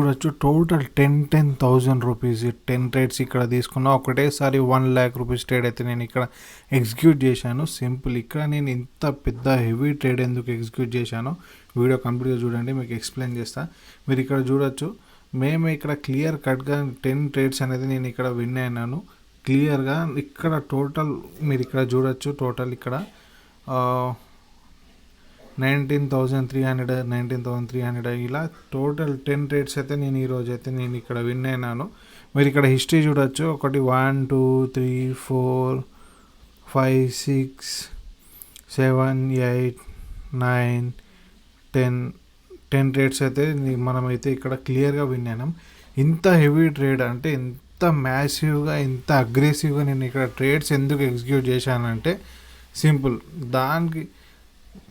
చూడొచ్చు total 10,000 rupees 10 trades ఇక్కడ తీసుకున్నా. ఒకటేసారి 1,00,000 రూపీస్ ట్రేడ్ అయితే నేను ఇక్కడ ఎగ్జిక్యూట్ చేశాను. సింపుల్. ఇక్కడ నేను ఇంత పెద్ద హెవీ ట్రేడ్ ఎందుకు ఎగ్జిక్యూట్ చేశానో వీడియో కంప్లీట్గా చూడండి, మీకు ఎక్స్ప్లెయిన్ చేస్తా. మీరు ఇక్కడ చూడొచ్చు, మేము ఇక్కడ క్లియర్ కట్గా 10 ట్రేడ్స్ అనేది నేను ఇక్కడ విన్ అయినాను క్లియర్గా. ఇక్కడ టోటల్ మీరు ఇక్కడ చూడొచ్చు, టోటల్ ఇక్కడ 19,300 ఇలా టోటల్ 10 ట్రేడ్స్ అయితే నేను ఈరోజు అయితే నేను ఇక్కడ విన్ అయినాను. మీరు ఇక్కడ హిస్టరీ చూడొచ్చు. ఒకటి 1 2 3 4 5 6 7 8 9 10 ట్రేడ్స్ అయితే మనమైతే ఇక్కడ క్లియర్గా విన్ అయినాం. ఇంత హెవీ ట్రేడ్ అంటే ఇంత మ్యాసివ్గా ఇంత అగ్రెసివ్గా నేను ఇక్కడ ట్రేడ్స్ ఎందుకు ఎగ్జిక్యూట్ చేశానంటే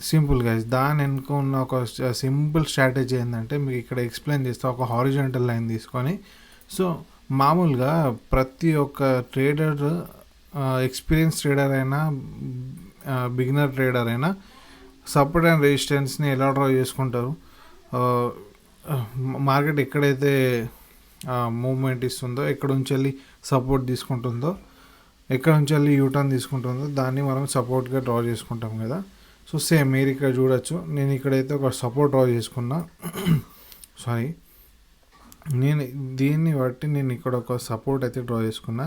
సింపుల్ గైస్, దాని వెనుక ఉన్న ఒక సింపుల్ స్ట్రాటజీ ఏంటంటే మీకు ఇక్కడ ఎక్స్ప్లెయిన్ చేస్తా. ఒక హారిజాంటల్ లైన్ తీసుకొని, సో మామూలుగా ప్రతి ఒక్క ట్రేడర్, ఎక్స్పీరియన్స్ ట్రేడర్ అయినా బిగినర్ ట్రేడర్ అయినా సపోర్ట్ అండ్ రెసిస్టెన్స్ని ఎలా డ్రా చేసుకుంటారు. మార్కెట్ ఎక్కడైతే మూవ్మెంట్ ఇస్తుందో, ఎక్కడ నుంచి వెళ్ళి సపోర్ట్ తీసుకుంటుందో, ఎక్కడ నుంచి వెళ్ళి యూటర్న్ తీసుకుంటుందో దాన్ని మనం సపోర్ట్గా డ్రా చేసుకుంటాం కదా. సో సేమ్ మీరు ఇక్కడ చూడొచ్చు, నేను ఇక్కడైతే ఒక సపోర్ట్ డ్రా చేసుకున్నా. నేను దీన్ని బట్టి నేను ఇక్కడ ఒక సపోర్ట్ అయితే డ్రా చేసుకున్నా.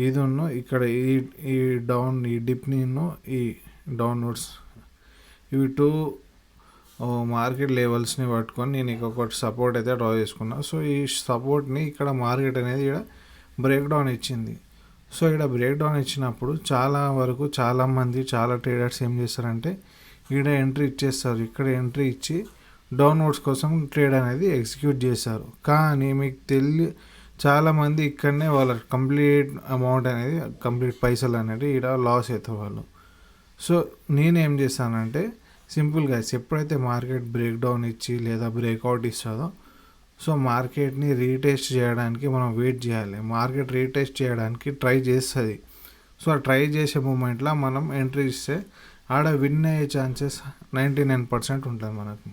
ఇది ఇక్కడ ఈ డౌన్, ఈ డిప్ని ఈ డౌన్వర్డ్స్, ఇవి 2 మార్కెట్ లెవెల్స్ని పట్టుకొని నేను ఒక సపోర్ట్ అయితే డ్రా చేసుకున్నా. సో ఈ సపోర్ట్ని ఇక్కడ మార్కెట్ అనేది ఇక్కడ బ్రేక్ డౌన్ ఇచ్చింది. సో ఇక్కడ బ్రేక్ డౌన్ ఇచ్చినప్పుడు చాలామంది చాలా ట్రేడర్స్ ఏం చేస్తారంటే ఇక్కడ ఎంట్రీ ఇచ్చేస్తారు. ఇక్కడ ఎంట్రీ ఇచ్చి డౌన్వర్డ్స్ కోసం ట్రేడ్ అనేది ఎగ్జిక్యూట్ చేస్తారు. కానీ మీకు చాలామంది ఇక్కడనే వాళ్ళ కంప్లీట్ అమౌంట్ అనేది, కంప్లీట్ పైసలు అనేది ఇక్కడ లాస్ అవుతారు వాళ్ళు. సో నేనేం చేస్తానంటే సింపుల్గా ఎప్పుడైతే మార్కెట్ బ్రేక్ డౌన్ ఇచ్చి లేదా బ్రేక్అవుట్ ఇస్తుందో, సో మార్కెట్ని రీటెస్ట్ చేయడానికి మనం వెయిట్ చేయాలి. మార్కెట్ రీటెస్ట్ చేయడానికి ట్రై చేస్తుంది. సో ఆ ట్రై చేసే మూమెంట్లో మనం ఎంట్రీ ఇస్తే ఆడ విన్ అయ్యే ఛాన్సెస్ 99% ఉంటుంది మనకు.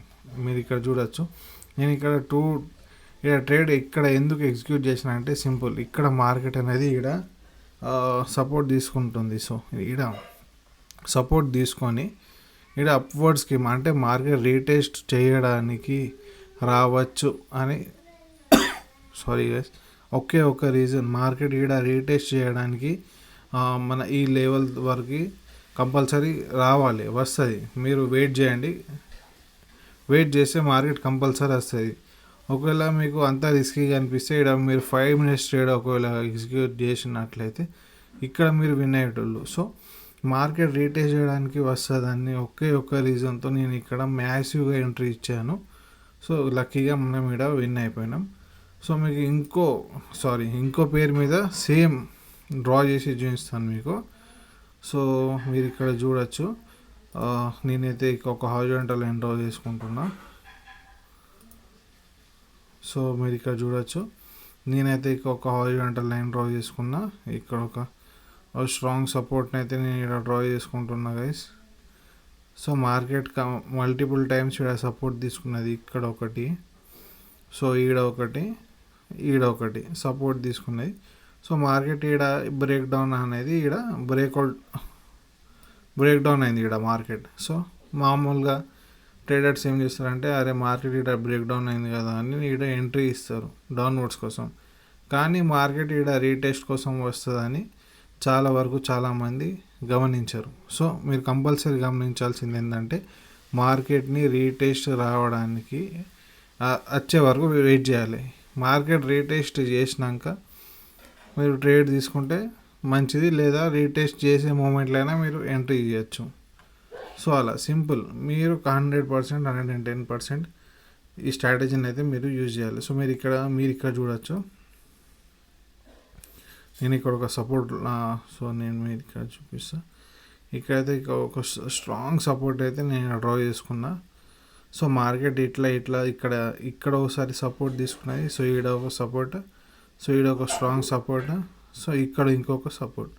మీరు ఇక్కడ చూడొచ్చు, నేను ఇక్కడ ట్రేడ్ ఇక్కడ ఎందుకు ఎగ్జిక్యూట్ చేసిన అంటే సింపుల్. ఇక్కడ మార్కెట్ అనేది ఇక్కడ సపోర్ట్ తీసుకుంటుంది. సో ఇక్కడ సపోర్ట్ తీసుకొని ఇక్కడ అప్వర్డ్స్కి అంటే మార్కెట్ రీటెస్ట్ చేయడానికి రావచ్చు అని ఒకే ఒక రీజన్, మార్కెట్ ఇక్కడ రీటెస్ట్ చేయడానికి మన ఈ లెవెల్ వరకు కంపల్సరీ వస్తుంది. మీరు వెయిట్ చేయండి, వెయిట్ చేస్తే మార్కెట్ కంపల్సరీ వస్తుంది. ఒకవేళ మీకు అంత రిస్కీగా అనిపిస్తే ఇక్కడ మీరు 5 minutes ట్రేడ్ ఒకవేళ ఎగ్జిక్యూట్ చేసినట్లయితే ఇక్కడ మీరు విన్ అయ్యేటోళ్ళు. సో మార్కెట్ రీటెస్ట్ చేయడానికి వస్తుందని ఒకే ఒక్క రీజన్తో నేను ఇక్కడ మ్యాసివ్గా ఎంట్రీ ఇచ్చాను. సో లక్కీగా మనం ఇక్కడ విన్ అయిపోయినాం. సో మీకు ఇంకో పేరు మీద సేమ్ డ్రా చేసి చూపిస్తాను మీకు. సో మీరు ఇక్కడ చూడొచ్చు, నేనైతే ఒక హారిజాంటల్ లైన్ డ్రా చేసుకుంటున్నా. సో మీరు ఇక్కడ చూడొచ్చు, నేనైతే ఒక హారిజాంటల్ లైన్ డ్రా చేసుకున్నా. ఇక్కడ ఒక స్ట్రాంగ్ సపోర్ట్ని అయితే నేను ఇక్కడ డ్రా చేసుకుంటున్నా guys. So market multiple times ఇక్కడ సపోర్ట్ తీసుకున్నది. ఇక్కడ ఒకటి, సో ఈడ ఒకటి సపోర్ట్ తీసుకున్నది. సో మార్కెట్ ఈడ బ్రేక్ డౌన్ అనేది ఈడ బ్రేక్ డౌన్ అయింది ఈడ మార్కెట్. సో మామూలుగా ట్రేడర్స్ ఏం చేస్తారంటే అరే మార్కెట్ ఈడ బ్రేక్ డౌన్ అయింది కదా అని ఈడ ఎంట్రీ ఇస్తారు డౌన్వర్డ్స్ కోసం. కానీ మార్కెట్ ఈడ రీటెస్ట్ కోసం వస్తుందని చాలామంది గమనించరు. సో మీరు కంపల్సరీ గమనించాల్సింది ఏంటంటే మార్కెట్ని రీటెస్ట్ రావడానికి వచ్చే వరకు వెయిట్ చేయాలి. మార్కెట్ రీటెస్ట్ చేసినాక మీరు ట్రేడ్ తీసుకుంటే మంచిది, లేదా రీటెస్ట్ చేసే మూమెంట్లో అయినా మీరు ఎంట్రీ చేయొచ్చు. సో అలా సింపుల్. మీరు 100%, 110% ఈ స్ట్రాటజీని అయితే మీరు యూజ్ చేయాలి. సో మీరు ఇక్కడ చూడొచ్చు, నేను ఇక్కడ ఒక సపోర్ట్, సో నేను మీరు ఇక్కడ చూపిస్తాను. ఇక్కడైతే ఒక స్ట్రాంగ్ సపోర్ట్ అయితే నేను డ్రా చేసుకున్నా. సో మార్కెట్ ఇట్లా ఇక్కడ ఒకసారి సపోర్ట్ తీసుకున్నది. సో ఈడ ఒక సపోర్ట్, సో ఈడ ఒక స్ట్రాంగ్ సపోర్ట్, సో ఇక్కడ ఇంకొక సపోర్ట్.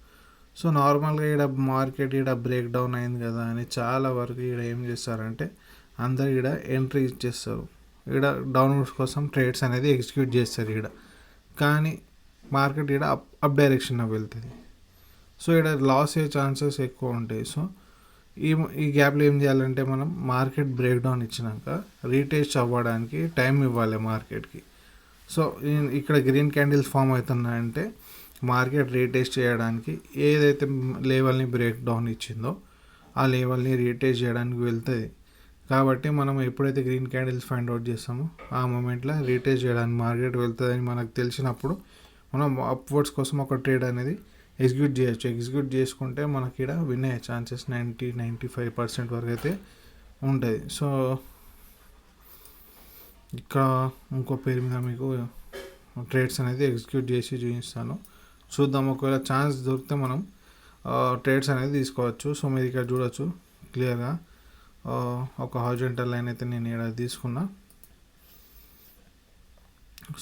సో నార్మల్గా ఈడ మార్కెట్ బ్రేక్ డౌన్ అయింది కదా అని చాలా వరకు ఈడ ఏం చేస్తారంటే అందరు ఈడ ఎంట్రీ ఇచ్చేస్తారు. ఇక్కడ డౌన్వర్డ్స్ కోసం ట్రేడ్స్ అనేది ఎగ్జిక్యూట్ చేస్తారు ఇక్కడ. కానీ మార్కెట్ ఇక్కడ అప్ డైరెక్షన్లో వెళ్తుంది. సో ఇక్కడ లాస్ అయ్యే ఛాన్సెస్ ఎక్కువ ఉంటాయి. సో ఈ గ్యాప్లో ఏం చేయాలంటే మనం మార్కెట్ బ్రేక్ డౌన్ ఇచ్చినాక రీటెస్ట్ అవ్వడానికి టైం ఇవ్వాలి మార్కెట్కి. సో ఇక్కడ గ్రీన్ క్యాండిల్స్ ఫామ్ అవుతున్నాయంటే మార్కెట్ రీటెస్ట్ చేయడానికి ఏదైతే లెవెల్ని బ్రేక్ డౌన్ ఇచ్చిందో ఆ లెవెల్ని రీటెస్ట్ చేయడానికి వెళ్తుంది. కాబట్టి మనం ఎప్పుడైతే గ్రీన్ క్యాండిల్స్ ఫైండ్ అవుట్ చేస్తామో ఆ మూమెంట్లో రీటెస్ట్ చేయడానికి మార్కెట్ వెళ్తుందని మనకు తెలిసినప్పుడు మనం అప్వర్డ్స్ కోసం ఒక ట్రేడ్ అనేది ఎగ్జిక్యూట్ చేయొచ్చు. ఎగ్జిక్యూట్ చేసుకుంటే మనకి ఇక్కడ విన్ అయ్యే ఛాన్సెస్ 90-95% వరకు అయితే ఉంటుంది. సో ఇక్కడ ఇంకో పేరు మీద మీకు ట్రేడ్స్ అనేది ఎగ్జిక్యూట్ చేసి చూపిస్తాను. చూద్దాం, ఒకవేళ ఛాన్స్ దొరికితే మనం ట్రేడ్స్ అనేది తీసుకోవచ్చు. సో మీరు ఇక్కడ చూడొచ్చు క్లియర్గా ఒక హారిజాంటల్ లైన్ అయితే నేను ఇక్కడ తీసుకున్నా.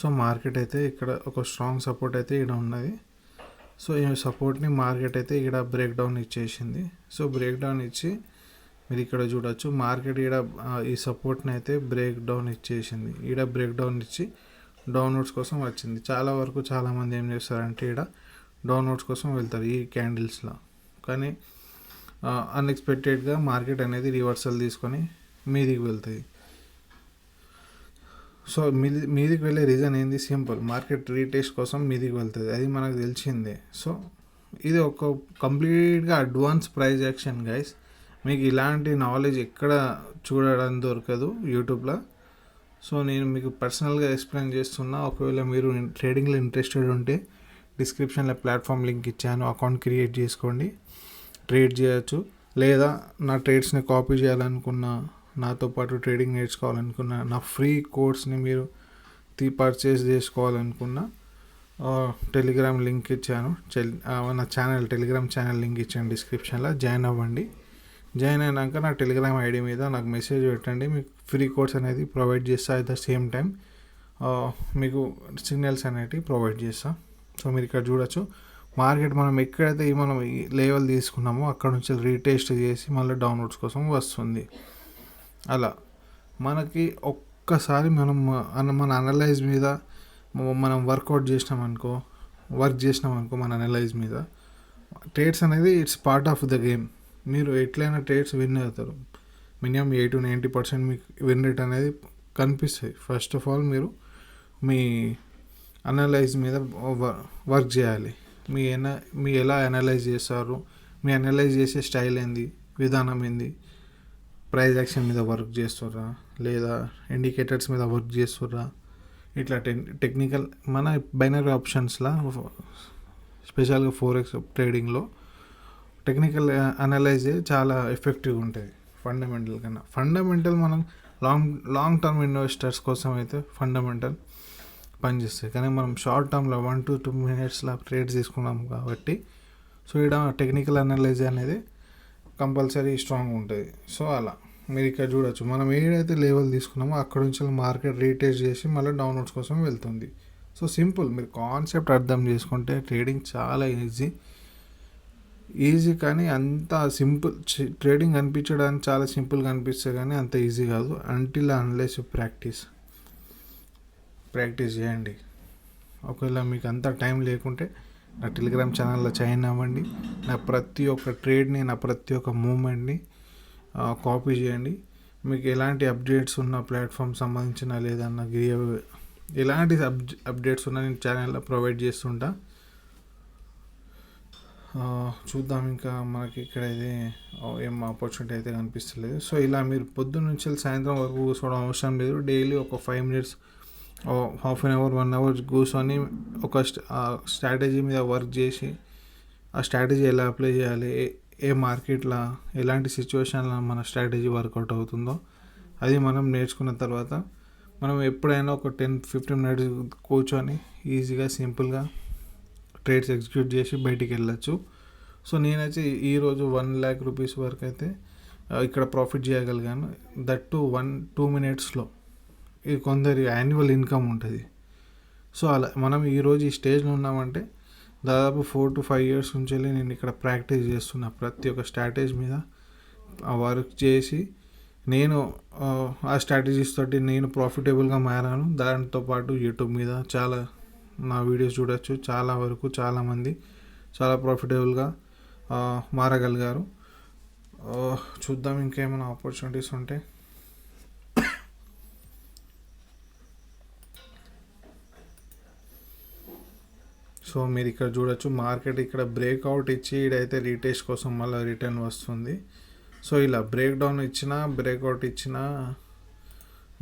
సో మార్కెట్ అయితే ఇక్కడ ఒక స్ట్రాంగ్ సపోర్ట్ అయితే ఇక్కడ ఉన్నది. సో ఈ సపోర్ట్ని మార్కెట్ అయితే ఇక్కడ బ్రేక్ డౌన్ ఇచ్చేసింది. సో బ్రేక్ డౌన్ ఇచ్చి మీరు ఇక్కడ చూడొచ్చు మార్కెట్ ఇక్కడ ఈ సపోర్ట్ని అయితే బ్రేక్ డౌన్ ఇచ్చేసింది. ఇక్కడ బ్రేక్ డౌన్ ఇచ్చి డౌన్వర్డ్స్ కోసం వచ్చింది. చాలా వరకు చాలామంది ఏం చేస్తారంటే ఇక్కడ డౌన్వర్డ్స్ కోసం వెళ్తారు ఈ క్యాండిల్స్లో. కానీ అన్ఎక్స్పెక్టెడ్గా మార్కెట్ అనేది రివర్సల్ తీసుకొని మీదికి వెళ్తుంది. సో మీదికి వెళ్ళే రీజన్ ఏంది? సింపుల్, మార్కెట్ రీటెస్ట్ కోసం మీదికి వెళ్తుంది, అది మనకు తెలిసిందే. సో ఇది ఒక కంప్లీట్గా అడ్వాన్స్ ప్రైజ్ యాక్షన్ గైస్. మీకు ఇలాంటి నాలెడ్జ్ ఎక్కడ చూడడం దొరకదు యూట్యూబ్లో. సో నేను మీకు పర్సనల్గా ఎక్స్ప్లెయిన్ చేస్తున్నా. ఒకవేళ మీరు ట్రేడింగ్లో ఇంట్రెస్టెడ్ ఉంటే డిస్క్రిప్షన్లో ప్లాట్ఫామ్ లింక్ ఇచ్చాను, అకౌంట్ క్రియేట్ చేసుకోండి, ట్రేడ్ చేయొచ్చు. లేదా నా ట్రేడ్స్ని కాపీ చేయాలనుకున్నా, నాతో పాటు ట్రేడింగ్ నేర్చుకోవాలనుకున్నా, నా ఫ్రీ కోర్స్ని మీరు పర్చేస్ చేసుకోవాలనుకున్నా టెలిగ్రామ్ లింక్ ఇచ్చాను, నా ఛానల్ టెలిగ్రామ్ ఛానల్ లింక్ ఇచ్చాను డిస్క్రిప్షన్లో, జాయిన్ అవ్వండి. జాయిన్ అయినాక నా టెలిగ్రామ్ ఐడి మీద నాకు మెసేజ్ పెట్టండి, మీకు ఫ్రీ కోర్స్ అనేది ప్రొవైడ్ చేస్తా. అట్ ద సేమ్ టైం మీకు సిగ్నల్స్ అనేవి ప్రొవైడ్ చేస్తా. సో మీరు ఇక్కడ చూడొచ్చు మార్కెట్ మనం ఎక్కడైతే మనం లెవెల్ తీసుకున్నామో అక్కడ నుంచి రీటెస్ట్ చేసి మళ్ళీ డౌన్వర్డ్స్ కోసం వస్తుంది. అలా మనకి ఒక్కసారి మన అనలైజ్ మీద మనం వర్క్ చేసినామనుకో మన అనలైజ్ మీద ట్రేడ్స్ అనేది it's part of the game. మీరు ఎట్లయినా ట్రేడ్స్ విన్ అవుతారు. మినిమం 80-90% మీకు విన్ రేట్ అనేది కనిపిస్తుంది. ఫస్ట్ ఆఫ్ ఆల్ మీరు మీ అనలైజ్ మీద వర్క్ చేయాలి. మీ ఎలా అనలైజ్ చేస్తారు, మీ అనలైజ్ చేసే స్టైల్ ఏంది, విధానం ఏంది, ప్రైజ్ యాక్షన్ మీద వర్క్ చేస్తుర్రా లేదా ఇండికేటర్స్ మీద వర్క్ చేస్తుర్రా, ఇట్లా టెక్నికల్ మన బైనరీ ఆప్షన్స్లో స్పెషల్గా ఫోరెక్స్ ట్రేడింగ్లో టెక్నికల్ అనలైజ్ చాలా ఎఫెక్టివ్గా ఉంటుంది ఫండమెంటల్ కన్నా. ఫండమెంటల్ మనం లాంగ్ టర్మ్ ఇన్వెస్టర్స్ కోసం అయితే ఫండమెంటల్ పనిచేస్తాయి. కానీ మనం షార్ట్ టర్మ్లో 1 to 2 minutesలో ట్రేడ్స్ తీసుకున్నాం కాబట్టి సో ఇక్కడ టెక్నికల్ అనలైజ్ అనేది కంపల్సరీ స్ట్రాంగ్ ఉంటుంది. సో అలా మీరు ఇక్కడ చూడొచ్చు మనం ఏదైతే లెవెల్ తీసుకున్నామో అక్కడ నుంచి మార్కెట్ రీటెస్ట్ చేసి మళ్ళీ డౌన్వర్డ్స్ కోసం వెళ్తుంది. సో సింపుల్, మీరు కాన్సెప్ట్ అర్థం చేసుకుంటే ట్రేడింగ్ చాలా ఈజీ కానీ అంత సింపుల్. ట్రేడింగ్ అనిపించడానికి చాలా సింపుల్గా అనిపిస్తుంది కానీ అంత ఈజీ కాదు. అంటిల్ అన్లెస్ ప్రాక్టీస్ చేయండి. ఒకవేళ మీకు అంత టైం లేకుంటే నా టెలిగ్రామ్ ఛానల్లో జాయిన్ అవ్వండి. నా ప్రతి ఒక్క ట్రేడ్ని, నా ప్రతి ఒక్క మూమెంట్ని కాపీ చేయండి. మీకు ఎలాంటి అప్డేట్స్ ఉన్న ప్లాట్ఫామ్ సంబంధించిన లేదన్నా ఎలాంటి అప్డేట్స్ ఉన్నా నేను ఛానల్లో ప్రొవైడ్ చేస్తుంటా. చూద్దాం ఇంకా మనకి ఇక్కడ అయితే ఏం ఆపర్చునిటీ అయితే కనిపిస్తలేదు. సో ఇలా మీరు పొద్దున్న నుంచి సాయంత్రం వరకు కూర్చోవడం అవసరం లేదు. డైలీ ఒక 5 minutes, half an hour, 1 hour కూర్చొని ఒక స్ట్రాటజీ మీద వర్క్ చేసి ఆ స్ట్రాటజీ ఎలా అప్లై చేయాలి, ఏ మార్కెట్లో ఎలాంటి సిచ్యువేషన్లో మన స్ట్రాటజీ వర్కౌట్ అవుతుందో అది మనం నేర్చుకున్న తర్వాత మనం ఎప్పుడైనా ఒక 10-15 minutes కూర్చొని ఈజీగా సింపుల్గా ట్రేడ్స్ ఎగ్జిక్యూట్ చేసి బయటికి వెళ్ళచ్చు. సో నేనైతే ఈరోజు 1 lakh rupees వరకు అయితే ఇక్కడ ప్రాఫిట్ చేయగలిగాను. That to 1-2 minutesలో. ఇది కొందరి యాన్యువల్ ఇన్కమ్ ఉంటుంది. సో అలా మనం ఈరోజు ఈ స్టేజ్లో ఉన్నామంటే దాదాపు 4 to 5 years నుంచి నేను ఇక్కడ ప్రాక్టీస్ చేస్తున్నా. ప్రతి ఒక్క స్ట్రాటజీ మీద వర్క్ చేసి నేను ఆ స్ట్రాటజీస్ తోటి నేను ప్రాఫిటబుల్గా మారాను. దాంతోపాటు యూట్యూబ్ మీద చాలా నా వీడియోస్ చూడొచ్చు. చాలా వరకు చాలామంది చాలా ప్రాఫిటబుల్గా మారగలిగారు. చూద్దాం ఇంకేమైనా ఆపర్చునిటీస్ ఉంటే. సో మీరు ఇక్కడ చూడొచ్చు, మార్కెట్ ఇక్కడ బ్రేక్అవుట్ ఇచ్చి ఇదైతే రీటెస్ట్ కోసం మళ్ళీ రిటర్న్ వస్తుంది. సో ఇలా బ్రేక్డౌన్ ఇచ్చినా బ్రేక్అవుట్ ఇచ్చినా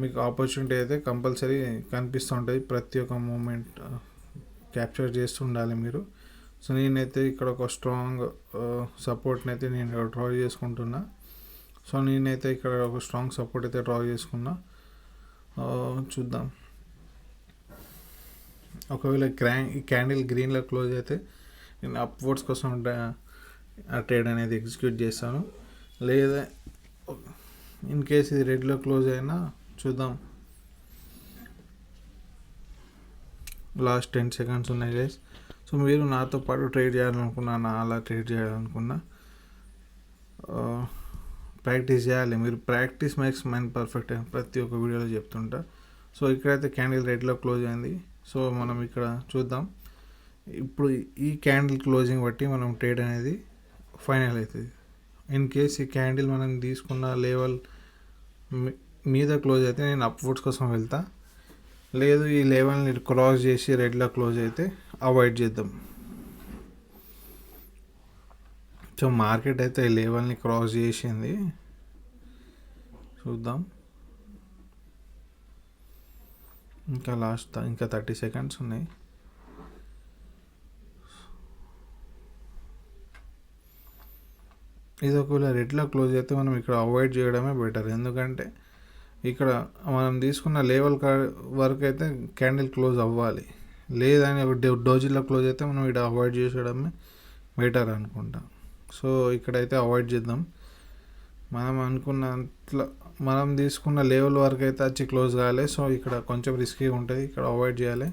మీకు ఆపర్చునిటీ అయితే కంపల్సరీ కనిపిస్తూ ఉంటుంది. ప్రతి ఒక్క మూమెంట్ క్యాప్చర్ చేస్తూ ఉండాలి మీరు. సో నేనైతే ఇక్కడ ఒక స్ట్రాంగ్ సపోర్ట్ని అయితే నేను డ్రా చేసుకుంటున్నా. సో నేనైతే ఇక్కడ ఒక స్ట్రాంగ్ సపోర్ట్ అయితే డ్రా చేసుకున్నా. చూద్దాం, ఒకవేళ ఈ క్యాండిల్ గ్రీన్లో క్లోజ్ అయితే నేను అప్వర్డ్స్ కోసం ఆ ట్రేడ్ అనేది ఎగ్జిక్యూట్ చేస్తాను. లేదా ఇన్ కేస్ ఇది రెడ్లో క్లోజ్ అయినా చూద్దాం. లాస్ట్ 10 seconds ఉన్నాయి గైస్. సో మీరు నాతో పాటు ట్రేడ్ చేయాలనుకున్నా, నా అలా ట్రేడ్ చేయాలనుకున్నా ప్రాక్టీస్ చేయాలి. మీరు ప్రాక్టీస్ మేక్స్ మ్యాన్ పర్ఫెక్ట్ అని ప్రతి ఒక్క వీడియోలో చెప్తుంటా. సో ఇక్కడైతే క్యాండిల్ రెడ్లో క్లోజ్ అయింది. సో మనం ఇక్కడ చూద్దాం, ఇప్పుడు ఈ క్యాండిల్ క్లోజింగ్ బట్టి మనం ట్రేడ్ అనేది ఫైనల్ అవుతుంది. ఇన్ కేస్ ఈ క్యాండిల్ మనం తీసుకున్న లెవెల్ మీద క్లోజ్ అయితే నేను అప్వర్డ్స్ కోసం వెళ్తా. లేదు ఈ లెవెల్ని క్రాస్ చేసి రెడ్లో క్లోజ్ అయితే అవాయిడ్ చేద్దాం. సో మార్కెట్ అయితే ఈ లెవెల్ని క్రాస్ చేసింది. చూద్దాం, ఇంకా ఇంకా 30 seconds ఉన్నాయి. ఇది ఒకవేళ రెడ్లో క్లోజ్ అయితే మనం ఇక్కడ అవాయిడ్ చేయడమే బెటర్. ఎందుకంటే ఇక్కడ మనం తీసుకున్న లెవెల్ వరకు అయితే క్యాండిల్ క్లోజ్ అవ్వాలి. లేదని ఒక డోజీలో క్లోజ్ అయితే మనం ఇక్కడ అవాయిడ్ చేసేయడమే బెటర్ అనుకుంటా. సో ఇక్కడైతే అవాయిడ్ చేద్దాం. మనం తీసుకున్న లెవెల్ వరకు అయితే వచ్చి క్లోజ్ కావాలి. సో ఇక్కడ కొంచెం రిస్కీగా ఉంటుంది, ఇక్కడ అవాయిడ్ చేయాలి.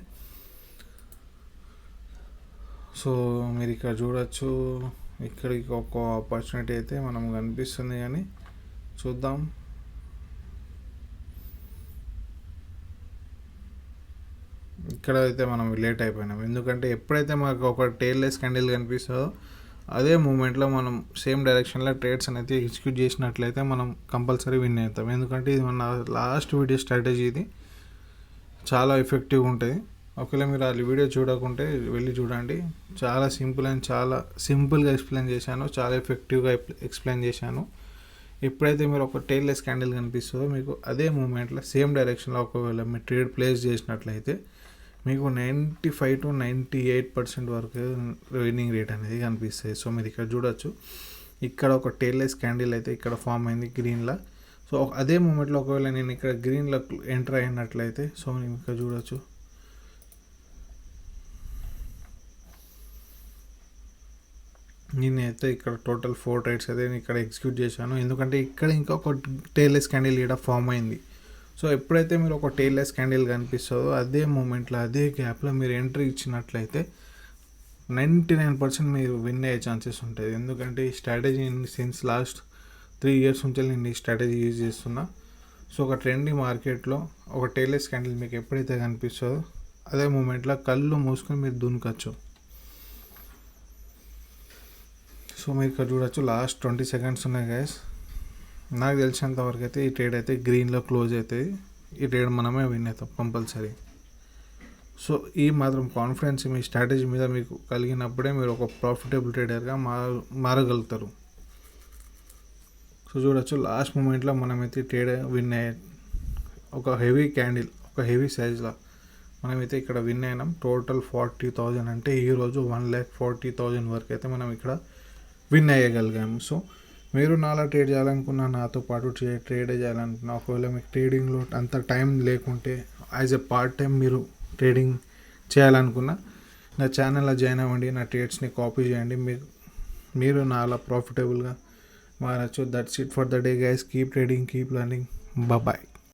సో మీరు ఇక్కడ చూడొచ్చు, ఇక్కడికి ఒక ఆపర్చునిటీ అయితే మనం కనిపిస్తుంది, కానీ చూద్దాం. ఇక్కడ అయితే మనం లేట్ అయిపోయినాం. ఎందుకంటే ఎప్పుడైతే మనకు ఒక టెయిల్లెస్ క్యాండిల్ కనిపిస్తుందో అదే మూమెంట్లో మనం సేమ్ డైరెక్షన్లో ట్రేడ్స్ అనేది ఎగ్జిక్యూట్ చేసినట్లయితే మనం కంపల్సరీ విన్ అవుతాం. ఎందుకంటే ఇది మన లాస్ట్ వీడియో స్ట్రాటజీ, ఇది చాలా ఎఫెక్టివ్గా ఉంటుంది. ఒకవేళ మీరు ఆ వీడియో చూడకుంటే వెళ్ళి చూడండి. చాలా సింపుల్గా ఎక్స్ప్లెయిన్ చేశాను, చాలా ఎఫెక్టివ్గా ఎక్స్ప్లెయిన్ చేశాను. ఎప్పుడైతే మీరు ఒక టెయిల్లెస్ క్యాండిల్ కనిపిస్తుందో మీకు అదే మూమెంట్లో సేమ్ డైరెక్షన్లో ఒకవేళ మీరు ట్రేడ్ ప్లేస్ చేసినట్లయితే మీకు 95 to 98% వరకు విన్నింగ్ రేట్ అనేది కనిపిస్తుంది. సో మీరు ఇక్కడ చూడొచ్చు, ఇక్కడ ఒక టెయిల్లెస్ క్యాండిల్ అయితే ఇక్కడ ఫామ్ అయింది గ్రీన్లో. సో అదే మూమెంట్లో ఒకవేళ నేను ఇక్కడ గ్రీన్లో ఎంటర్ అయినట్లయితే, సో నేను ఇక్కడ చూడొచ్చు, నేనైతే ఇక్కడ టోటల్ 4 ట్రేడ్స్ అయితే నేను ఇక్కడ ఎగ్జిక్యూట్ చేశాను. ఎందుకంటే ఇక్కడ ఇంకొక టెయిల్లెస్ క్యాండిల్ ఇక్కడ ఫామ్ అయింది. సో ఎప్పుడైతే మీరు ఒక టెయిల్లెస్ క్యాండిల్ కనిపిస్తుందో అదే మూమెంట్లో అదే గ్యాప్లో మీరు ఎంట్రీ ఇచ్చినట్లయితే 99% మీరు విన్ అయ్యే ఛాన్సెస్ ఉంటుంది. ఎందుకంటే ఈ స్ట్రాటజీ సిన్స్ లాస్ట్ 3 years నుంచి నేను ఈ స్ట్రాటజీ యూజ్ చేస్తున్నా. సో ఒక ట్రెండీ మార్కెట్లో ఒక టెయిల్లెస్ క్యాండిల్ మీకు ఎప్పుడైతే కనిపిస్తుందో అదే మూమెంట్లో కళ్ళు మూసుకొని మీరు దునకచ్చు. సో మీరు ఇక్కడ చూడొచ్చు, లాస్ట్ 20 seconds ఉన్నాయి గైస్. నాకు తెలిసినంత వరకు అయితే ఈ ట్రేడ్ అయితే గ్రీన్లో క్లోజ్ అవుతుంది. ఈ ట్రేడ్ మనమే విన్ అవుతాం కంపల్సరీ. సో ఈ మాత్రం కాన్ఫిడెన్స్ మీ స్ట్రాటజీ మీద మీకు కలిగినప్పుడే మీరు ఒక ప్రాఫిటబుల్ ట్రేడర్గా మారగలుగుతారు. సో చూడొచ్చు, లాస్ట్ మూమెంట్లో మనమైతే ట్రేడ్ విన్ అయ్యే ఒక హెవీ క్యాండిల్, ఒక హెవీ సైజ్లో మనమైతే ఇక్కడ విన్ అయినాం. టోటల్ 40,000 అంటే ఈరోజు 1,40,000 వరకు అయితే మనం ఇక్కడ విన్ అయ్యగలిగాము. సో మీరు నాలా ట్రేడ్ చేయాలనుకున్నా, నాతో పాటు ట్రేడ్ చేయాలనుకున్నా, ఒకవేళ మీకు ట్రేడింగ్లో అంత టైం లేకుంటే యాజ్ ఎ పార్ట్ టైం మీరు ట్రేడింగ్ చేయాలనుకున్నా నా ఛానల్లో జాయిన్ అవ్వండి. నా ట్రేడ్స్ని కాపీ చేయండి. మీరు నాలా ప్రాఫిటబుల్గా మారచ్చు. That's it for the day guys. Keep trading, keep learning. Bye.